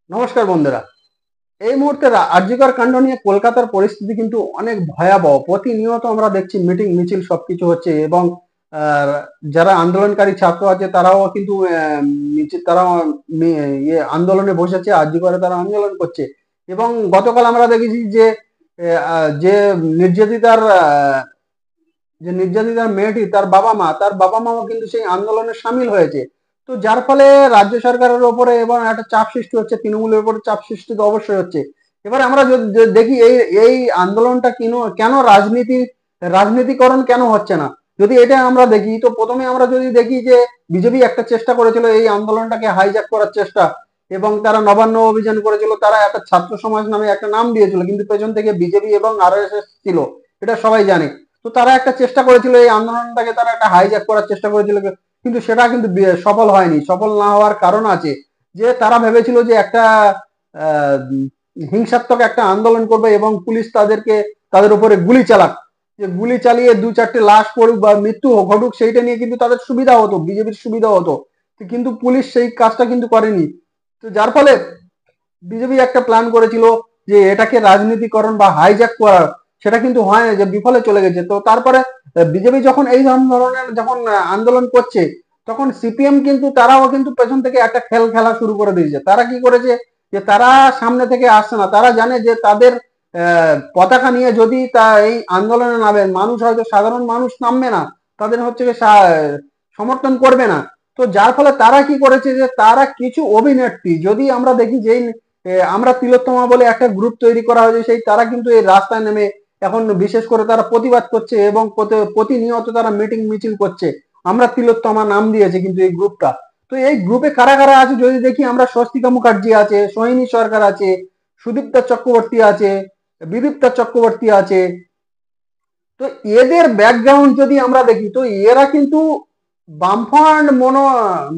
নমস্কার বন্ধুরা। এই মুহূর্তে আরজিকর কাণ্ড নিয়ে কলকাতার পরিস্থিতি কিন্তু অনেক ভয়াবহ। প্রতিনিয়ত আমরা দেখছি মিটিং মিছিল সবকিছু হচ্ছে এবং আহ, যারা আন্দোলনকারী ছাত্র আছে তারাও কিন্তু তারাও আন্দোলনে বসেছে, আরজিকরে তারা আন্দোলন করছে। এবং গতকাল আমরা দেখেছি যে যে নির্যাতিতার মেয়েটি, তার বাবা মাও কিন্তু সেই আন্দোলনে সামিল হয়েছে। তো যার ফলে রাজ্য সরকারের ওপরে এবার একটা চাপ সৃষ্টি হচ্ছে, তৃণমূলের উপরে চাপ সৃষ্টি তো অবশ্যই হচ্ছে। এবার আমরা যদি দেখি এই এই আন্দোলনটা কেন কেন রাজনীতিকরণ কেন হচ্ছে না, যদি এটা আমরা দেখি, তো প্রথমে আমরা যদি দেখি যে বিজেপি একটা চেষ্টা করেছিল এই আন্দোলনটাকে হাইজ্যাক করার চেষ্টা, এবং তারা নবান্ন অভিযান করেছিল, তারা একটা ছাত্র সমাজ নামে একটা নাম দিয়েছিল, কিন্তু পেছন থেকে বিজেপি এবং আরএসএস ছিল, এটা সবাই জানে। তো তারা একটা চেষ্টা করেছিল এই আন্দোলনটাকে, তারা একটা হাইজ্যাক করার চেষ্টা করেছিল, কিন্তু সেটা কিন্তু সফল হয়নি। সফল না হওয়ার কারণ আছে যে তারা ভেবেছিল যে একটা আহ, হিংসাত্মক একটা আন্দোলন করবে এবং পুলিশ তাদের উপরে গুলি চালাক, যে গুলি চালিয়ে দু চারটে লাশ পড়ুক বা মৃত্যু ঘটুক, সেইটা নিয়ে কিন্তু তাদের সুবিধা হতো, বিজেপির সুবিধা হতো। কিন্তু পুলিশ সেই কাজটা কিন্তু করেনি। তো যার ফলে বিজেপি একটা প্ল্যান করেছিল যে এটাকে রাজনীতিকরণ বা হাইজ্যাক করার, সেটা কিন্তু হয় না, যে বিফলে চলে গেছে। তো তারপরে বিজেপি যখন এই ধরনের যখন আন্দোলন করছে, তখন সিপিএম কিন্তু তারাও কিন্তু পেছন থেকে একটা খেলা শুরু করে দিয়েছে। তারা কি করেছে, যে তারা সামনে থেকে আসছে না, তারা জানে যে তাদের পতাকা নিয়ে যদি এই আন্দোলনে নামেন, মানুষ হয়তো সাধারণ মানুষ নামবে না, তাদের হচ্ছে সমর্থন করবে না। তো যার ফলে তারা কি করেছে, যে তারা কিছু অভিনেত্রী, যদি আমরা দেখি যে আমরা তিলোত্তমা বলে একটা গ্রুপ তৈরি করা হয়েছে, সেই তারা কিন্তু এই রাস্তায় নেমে এখন বিশেষ করে তারা প্রতিবাদ করছে এবং প্রতিনিয়ত তারা মিটিং মিছিল করছে। আমরা তিলোত্তমা নাম দিয়েছে কিন্তু এই গ্রুপটা। তো এই গ্রুপে কারা কারা আছে যদি দেখি, আমরা স্বস্তিকা মুখার্জি আছে, সোহিনী সরকার আছে, সুদীপ্তা চক্রবর্তী আছে, বিদীপ্তা চক্রবর্তী আছে। তো এদের ব্যাকগ্রাউন্ড যদি আমরা দেখি, তো এরা কিন্তু বামফ্রন্ট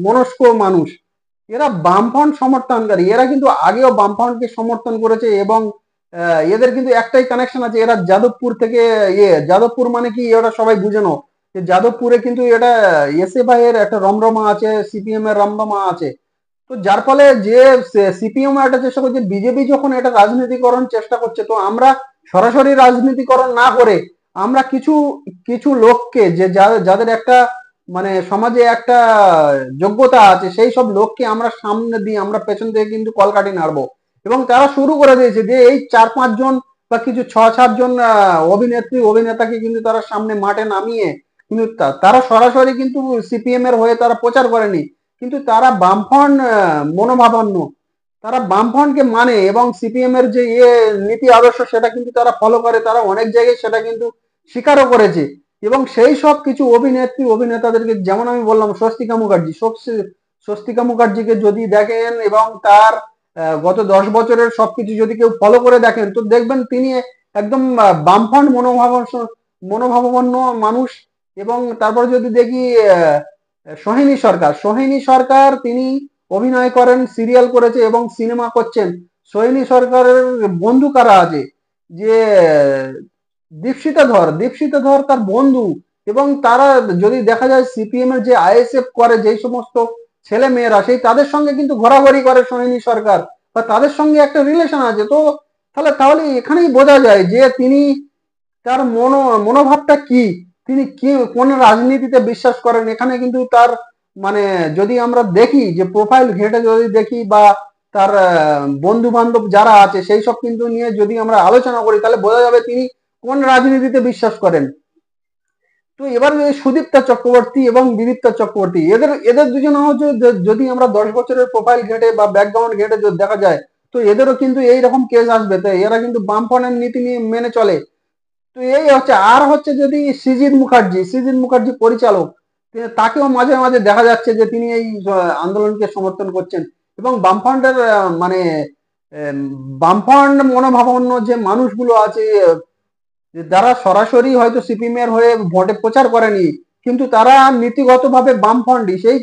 মনস্ক মানুষ, এরা বামফ্রন্ট সমর্থনকারী, এরা কিন্তু আগেও বামফ্রন্টকে সমর্থন করেছে। এবং এদের কিন্তু একটাই কানেকশন আছে, এরা যাদবপুর থেকে, যাদবপুর মানে কি এটা সবাই বুঝে নাও, যে যাদবপুরে কিন্তু এটা এসএ ভাইয়ের একটা রমরমা আছে, সিপিএম এর রমরমা আছে। তো যার ফলে যে সিপিএম একটা চেষ্টা করছে, বিজেপি যখন এটা রাজনীতিকরণ চেষ্টা করছে, তো আমরা সরাসরি রাজনীতিকরণ না করে আমরা কিছু কিছু লোককে, যে যাদের একটা মানে সমাজে একটা যোগ্যতা আছে, সেই সব লোককে আমরা সামনে দিয়ে আমরা পেছন থেকে কিন্তু কলকাঠি নাড়বো। এবং তারা শুরু করে দিয়েছে যে এই 4-5 জন বা কিছু 6-7 জন অভিনেত্রী অভিনেতাকে কিন্তু তারা সামনে মাঠে নামিয়ে, কিন্তু তারা সরাসরি কিন্তু সিপিএম এর হয়ে তারা প্রচার করেনি, কিন্তু তারা বামফ্রন্ট মনোভাবাপন্ন, তারা বামফ্রন্টকে মানে এবং সিপিএম এর যে নীতি আদর্শ সেটা কিন্তু তারা ফলো করে, তারা অনেক জায়গায় সেটা কিন্তু স্বীকারও করেছে। এবং সেই সব কিছু অভিনেত্রী অভিনেতাদেরকে, যেমন আমি বললাম স্বস্তিকা মুখার্জিকে যদি দেখেন এবং তার গত 10 বছরের সবকিছু যদি কেউ ফলো করে দেখেন, তো দেখবেন তিনি একদম বামফ্রন্ট মনোভাবাপন্ন মানুষ। এবং তারপর যদি দেখি সোহিনী সরকার তিনি অভিনয় করেন, সিরিয়াল করেছে এবং সিনেমা করছেন। সোহিনী সরকারের বন্ধু কারা আছে, যে দীপশিতা ধর তার বন্ধু। এবং তারা যদি দেখা যায় সিপিএম এর যে আইএসএফ করে যেই সমস্ত ছেলে মেয়েরা, সেই তাদের সঙ্গে কিন্তু ঘোরাঘুরি করে সোহিনী সরকার, বা তাদের সঙ্গে একটা রিলেশন আছে। তো তাহলে এখানেই বোঝা যায় যে তিনি তার মনোভাবটা কি, তিনি কি কোন রাজনীতিতে বিশ্বাস করেন। এখানে কিন্তু তার মানে যদি আমরা দেখি যে প্রোফাইল ঘেটে যদি দেখি, বা তার বন্ধু বান্ধব যারা আছে সেই সব কিন্তু নিয়ে যদি আমরা আলোচনা করি, তাহলে বোঝা যাবে তিনি কোন রাজনীতিতে বিশ্বাস করেন। তো এবার সুদীপ্তা চক্রবর্তী এবং বিদীপ্তা চক্রবর্তী, এদের এদের দুজনে হচ্ছে যদি আমরা 10 বছরের প্রোফাইল ঘেটে বা ব্যাকগ্রাউন্ড ঘেটে যদি দেখা যায়, তো এদেরও কিন্তু এইরকম কেস আসবে। তো এরা কিন্তু বামফ্রন্টের নীতি নিয়ে মেনে চলে। তো এই হচ্ছে, আর হচ্ছে যদি সৃজিত মুখার্জি পরিচালক, তাকেও মাঝে মাঝে দেখা যাচ্ছে যে তিনি এই আন্দোলনকে সমর্থন করছেন। এবং বামফ্রন্টের মানে বামফ্রন্ট মনোভাবাপন্ন যে মানুষগুলো আছে, যে যারা সরাসরি হয়তো সিপিএম এর হয়ে ভোটে প্রচার করেনি, কিন্তু তারা নীতিগতভাবে বামফ্রন্টই, সেই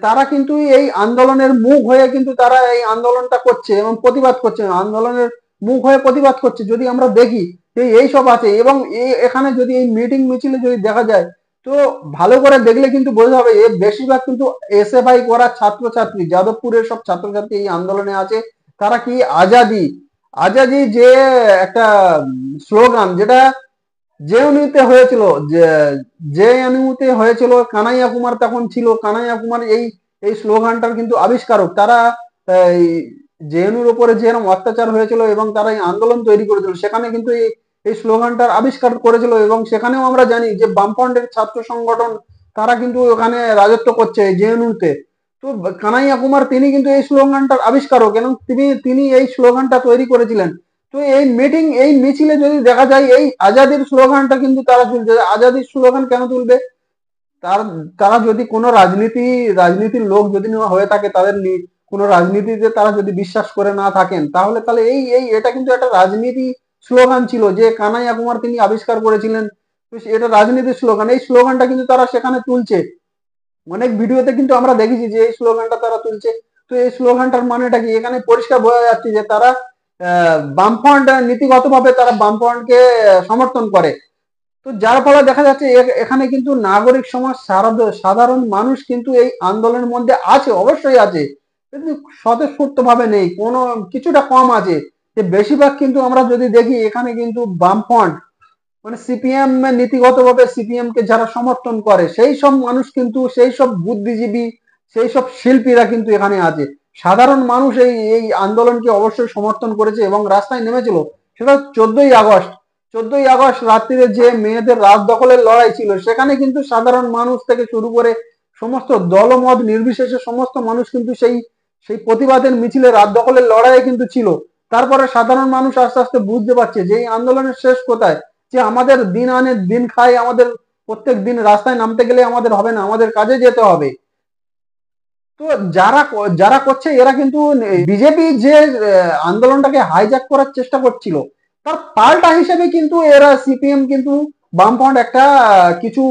তারা কিন্তু এই আন্দোলনের মুখ হয়ে কিন্তু তারা এই আন্দোলনটা করছে এবং প্রতিবাদ করছে, আন্দোলনের মুখ হয়ে প্রতিবাদ করছে। যদি আমরা দেখি এই সব আছে। এবং এখানে যদি এই মিটিং মিছিলে যদি দেখা যায়, তো ভালো করে দেখলে কিন্তু বোঝা যাবে বেশিরভাগ কিন্তু এসএফআই করা ছাত্রছাত্রী, যাদবপুরের সব ছাত্রছাত্রী এই আন্দোলনে আছে। তারা কি আজাদি, আজাদি যে একটা স্লোগান, যেটা জেএনইউতে হয়েছিল, যে জেএনইউতে হয়েছিল, কানাইয়া কুমার তখন ছিল, কানাইয়া কুমার এই এই স্লোগানটার কিন্তু আবিষ্কারক। তারা এই জেএনইউর উপরে যেরকম অত্যাচার হয়েছিল এবং তারা এই আন্দোলন তৈরি করেছিল, সেখানে কিন্তু এই এই স্লোগানটার আবিষ্কার করেছিল। এবং সেখানেও আমরা জানি যে বামফ্রন্টের ছাত্র সংগঠন তারা কিন্তু ওখানে রাজত্ব করছে জেএনইউতে। তো কানাইয়া কুমার তিনি কিন্তু এই স্লোগানটার আবিষ্কারক এবং তিনি তিনি এই স্লোগানটা তৈরি করেছিলেন। তো এই মিটিং, এই মিছিলে যদি দেখা যায় এই আজাদির স্লোগানটা কিন্তু তারা তুলছে। আজাদির স্লোগান কেন তুলবে? তার তারা যদি কোনো রাজনীতির লোক যদি না হয়ে থাকে, তাদের কোনো রাজনীতিতে তারা যদি বিশ্বাস করে না থাকেন, তাহলে তাহলে এই এই এটা কিন্তু একটা রাজনীতি স্লোগান ছিল যে কানাইয়া কুমার তিনি আবিষ্কার করেছিলেন। তো এটা রাজনীতির স্লোগান, এই স্লোগানটা কিন্তু তারা সেখানে তুলছে। অনেক ভিডিওতে কিন্তু আমরা দেখেছি যে এই স্লোগানটা তারা তুলছে। তো এই স্লোগানটার মানেটা কি? এখানে পরিষ্কার বোঝা যাচ্ছে যে তারা বামফ্রন্ট নীতিগতভাবে তারা বামফ্রন্টকে সমর্থন করে। তো যার ফলে দেখা যাচ্ছে এখানে কিন্তু নাগরিক সমাজ, সাধারণ মানুষ কিন্তু এই আন্দোলনের মধ্যে আছে, অবশ্যই আছে, কিন্তু স্বতঃস্ফূর্ত ভাবে নেই, কোনো কিছুটা কম আছে। যে বেশিরভাগ কিন্তু আমরা যদি দেখি এখানে কিন্তু বামফ্রন্ট মানে সিপিএম নীতিগতভাবে সিপিএম কে যারা সমর্থন করে সেই সব মানুষ কিন্তু, সেই সব বুদ্ধিজীবী, সেই সব শিল্পীরা কিন্তু এখানে আছে। সাধারণ মানুষ এই এই আন্দোলনকে অবশ্যই সমর্থন করেছে এবং রাস্তায় নেমেছিল। সেটা 14ই আগস্ট, 14ই আগস্ট রাত্রিরে যে মেয়েদের রাত দখলের লড়াই ছিল, সেখানে কিন্তু সাধারণ মানুষ থেকে শুরু করে সমস্ত দলমত নির্বিশেষে সমস্ত মানুষ কিন্তু সেই সেই প্রতিবাদের মিছিলে রাত দখলের লড়াইয়ে কিন্তু ছিল। তারপরে সাধারণ মানুষ আস্তে আস্তে বুঝতে পারছে যে এই আন্দোলনের শেষ কোথায়, যে আমাদের দিন আনে দিন খাই, আমাদের প্রত্যেক দিন রাস্তায় নামতে গেলে আমাদের হবে না, আমাদের কাজে যেতে হবে। তো যারা যারা করছে এরা কিন্তু বিজেপি যে আন্দোলনটাকে হাইজ্যাক করার চেষ্টা করছিল, তার পাল্টা হিসেবে কিন্তু এরা সিপিএম কিন্তু বামফ্রন্ট একটা কিছু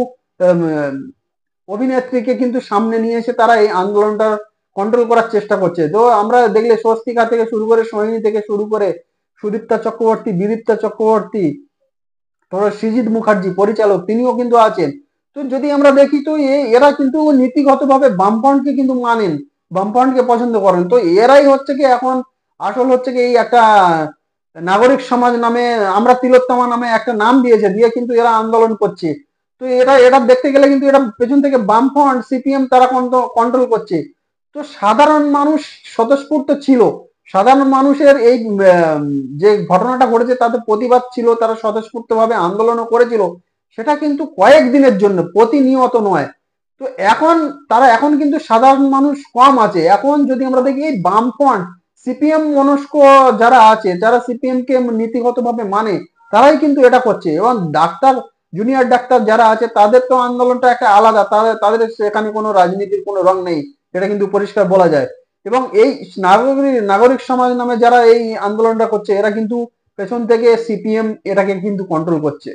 আম, অভিনেত্রীকে কিন্তু সামনে নিয়ে এসে তারা এই আন্দোলনটা কন্ট্রোল করার চেষ্টা করছে। তো আমরা দেখলে স্বস্তিকা থেকে শুরু করে, সোহিনী থেকে শুরু করে, সুদীপ্তা চক্রবর্তী, বিদীপ্তা চক্রবর্তী, ধরো সৃজিত মুখার্জি পরিচালক, তিনিও কিন্তু আছেন। তো যদি আমরা দেখি তো এরা কিন্তু নীতিগতভাবে বামফ্রন্টকে কিন্তু মানেন, বামফ্রন্টকে পছন্দ করেন। তো এরাই হচ্ছে কি এখন আসল হচ্ছে কি এই একটা নাগরিক সমাজ নামে, আমরা তিলোত্তমা নামে একটা নাম দিয়েছে, দিয়ে কিন্তু এরা আন্দোলন করছে। তো এটা এটা দেখতে গেলে কিন্তু এটা পেছন থেকে বামফ্রন্ট সিপিএম তারা কন্ট্রোল করছে। তো সাধারণ মানুষ স্বতঃস্ফূর্ত ছিল, সাধারণ মানুষের এই যে ঘটনাটা ঘটেছে তাতে প্রতিবাদ ছিল, তারা স্বতঃস্ফূর্ত ভাবে আন্দোলনও করেছিল। সেটা কিন্তু কয়েকদিনের জন্য, প্রতিনিয়ত নয়। তো এখন তারা এখন কিন্তু সাধারণ মানুষ কম আছে। এখন যদি আমরা দেখি এই বামফ্রন্ট সিপিএম মনস্ক যারা আছে, যারা সিপিএম কে নীতিগতভাবে মানে, তারাই কিন্তু এটা করছে। এবং ডাক্তার, জুনিয়র ডাক্তার যারা আছে, তাদের তো আন্দোলনটা একটা আলাদা, তাদের তাদের সেখানে কোনো রাজনীতির কোনো রং নেই, এটা কিন্তু পরিষ্কার বলা যায়। এবং এই নাগরিক নাগরিক সমাজ নামে যারা এই আন্দোলনটা করছে, এরা কিন্তু পেছন থেকে সিপিএম এটাকে কিন্তু কন্ট্রোল করছে।